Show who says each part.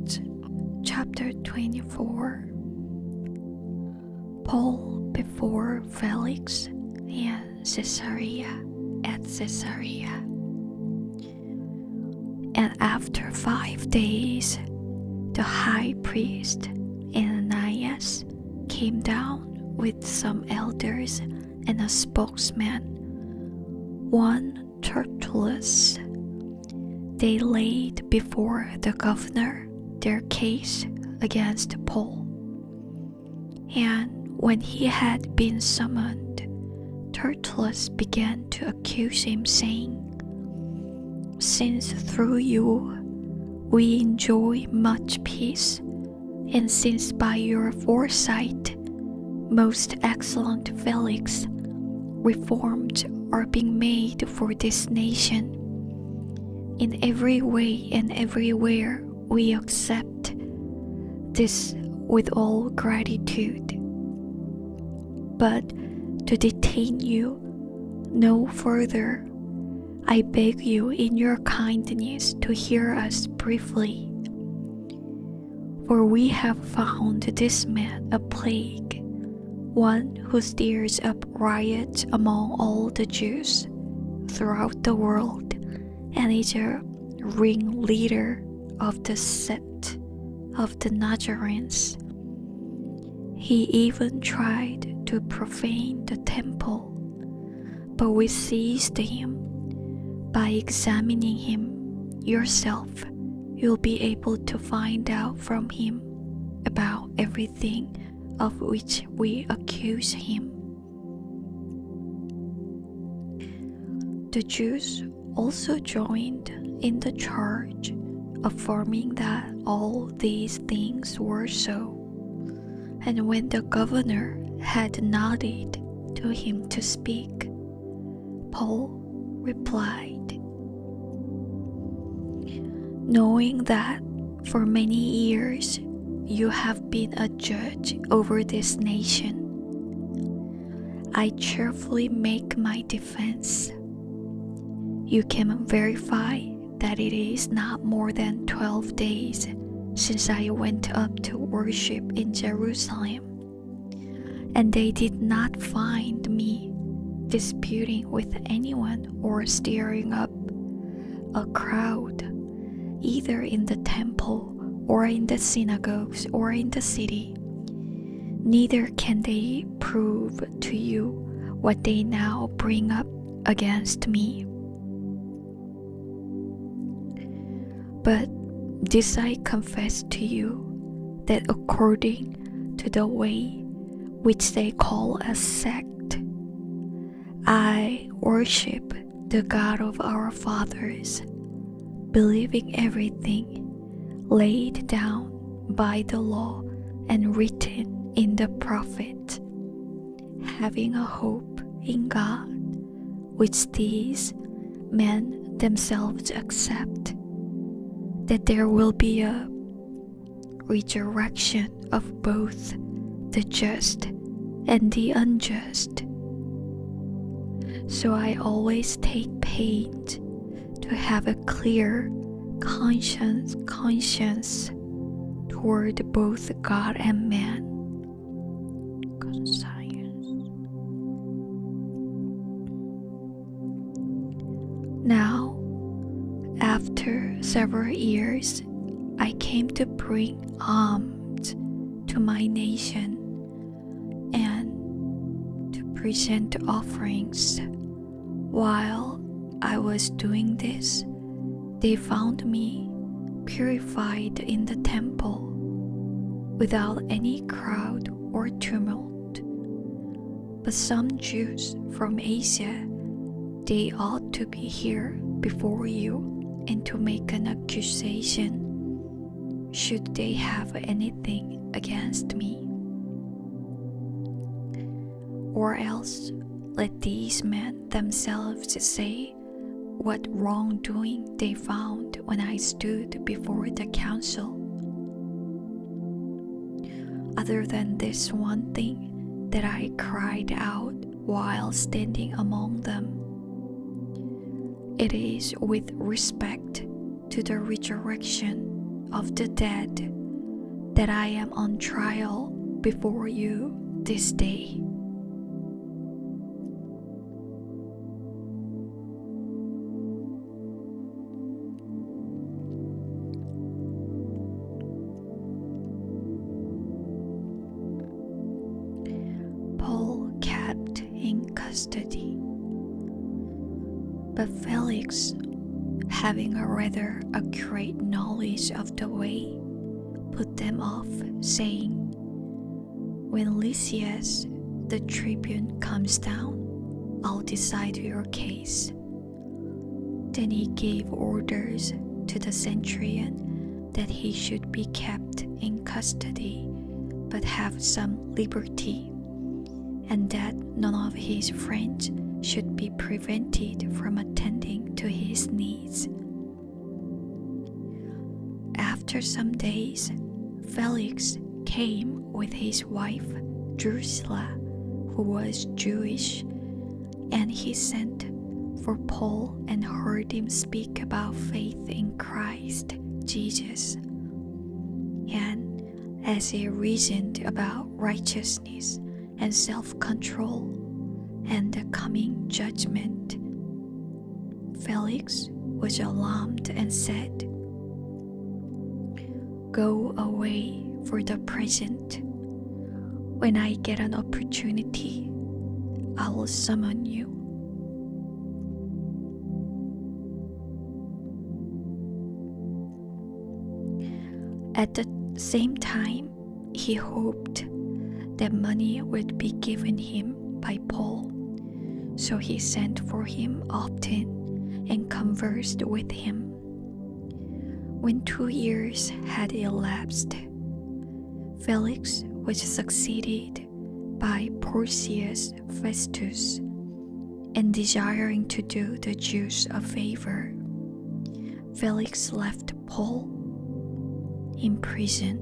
Speaker 1: Acts chapter 24. Paul before Felix and Caesarea at Caesarea. And after 5 days, the high priest Ananias came down with some elders and a spokesman, one Tertullus. They laid before the governor their case against Paul. And when he had been summoned, Tertullus began to accuse him, saying, "Since through you we enjoy much peace, and since by your foresight, most excellent Felix, reforms are being made for this nation, in every way and everywhere we accept this with all gratitude. But to detain you no further, I beg you in your kindness to hear us briefly. For we have found this man a plague, one who stirs up riots among all the Jews throughout the world, and is a ringleader of the sect of the Nazarenes. He even tried to profane the temple, but we seized him. By examining him yourself, you'll be able to find out from him about everything of which we accuse him." The Jews also joined in the charge, affirming that all these things were so. And when the governor had nodded to him to speak, Paul replied, "Knowing that for many years you have been a judge over this nation, I cheerfully make my defense. You can verify that it is not more than 12 days since I went up to worship in Jerusalem, and they did not find me disputing with anyone or stirring up a crowd, either in the temple or in the synagogues or in the city. Neither can they prove to you what they now bring up against me. But this I confess to you, that according to the way which they call a sect, I worship the God of our fathers, believing everything laid down by the law and written in the prophet, having a hope in God, which these men themselves accept, that there will be a resurrection of both the just and the unjust. So I always take pains to have a clear conscience toward both God and man." Now, after several years, I came to bring alms to my nation and to present offerings. While I was doing this, they found me purified in the temple, without any crowd or tumult. But some Jews from Asia, they ought to be here before you and to make an accusation, should they have anything against me. Or else let these men themselves say what wrongdoing they found when I stood before the council. Other than this one thing that I cried out while standing among them, it is with respect to the resurrection of the dead that I am on trial before you this day. Paul kept in custody. But Felix, having a rather accurate knowledge of the way, put them off, saying, "When Lysias, the tribune, comes down, I'll decide your case." Then he gave orders to the centurion that he should be kept in custody, but have some liberty, and that none of his friends should be prevented from attending to his needs. After some days, Felix came with his wife Drusilla, who was Jewish, and he sent for Paul and heard him speak about faith in Christ Jesus. And as he reasoned about righteousness and self-control and the coming judgment, Felix was alarmed and said, "Go away for the present. When I get an opportunity, I will summon you." At the same time, he hoped that money would be given him by Paul, so he sent for him often and conversed with him. When 2 years had elapsed, Felix was succeeded by Porcius Festus, and desiring to do the Jews a favor, Felix left Paul in prison.